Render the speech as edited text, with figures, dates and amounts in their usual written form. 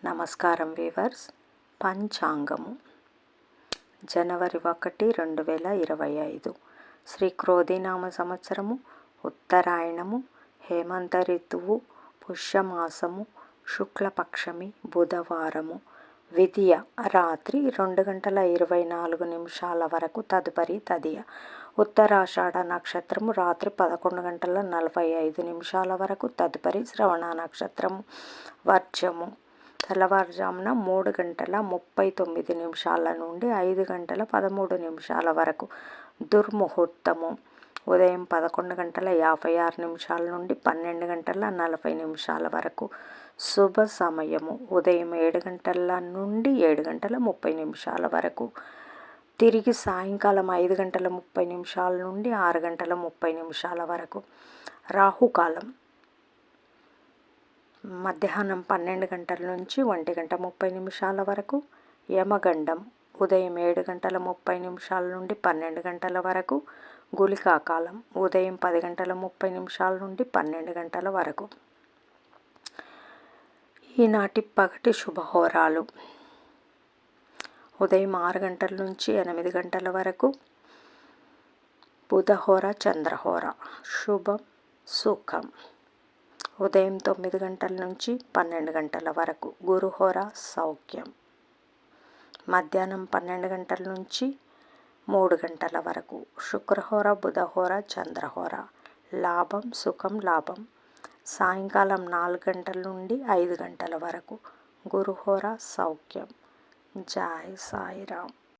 నమస్కారం వీవర్స్. పంచాంగము జనవరి 1, 2025 శ్రీ క్రోధినామ సంవత్సరము, ఉత్తరాయణము, హేమంత ఋతువు, పుష్యమాసము, శుక్లపక్షమి, బుధవారము. విధియ రాత్రి 2:24 వరకు, తదుపరి తదియ. ఉత్తరాషాఢ నక్షత్రము రాత్రి 11:45 వరకు, తదుపరి శ్రవణ నక్షత్రము. వర్జము తెల్లవారుజామున 3:39 నుండి 5:13 వరకు. దుర్ముహూర్తము ఉదయం 11:56 నుండి 12:40 వరకు. శుభ సమయము ఉదయం 7 గంటల నుండి 7:30 వరకు. తిరిగి సాయంకాలం 5:30 నుండి 6:30 వరకు. రాహుకాలం మధ్యాహ్నం 12 గంటల నుంచి 1:30 వరకు. యమగండం ఉదయం 7:30 నుండి 12 గంటల వరకు. గుళికాకాలం ఉదయం 10:30 నుండి 12 వరకు. ఈనాటి పగటి శుభహోరాలు ఉదయం 6 గంటల నుంచి 8 గంటల వరకు. బుధహోర, చంద్రహోర. శుభం సుఖం ఉదయం 9 గంటల నుంచి 12 గంటల వరకు. గురుహోర, సౌఖ్యం మధ్యాహ్నం 12 గంటల నుంచి 3 గంటల వరకు. శుక్రహోర, బుధహోర, చంద్రహోర. లాభం, సుఖం, లాభం సాయంకాలం 4 గంటల నుండి 5 గంటల వరకు. గురుహోర, సౌఖ్యం. జై సాయిరామ్.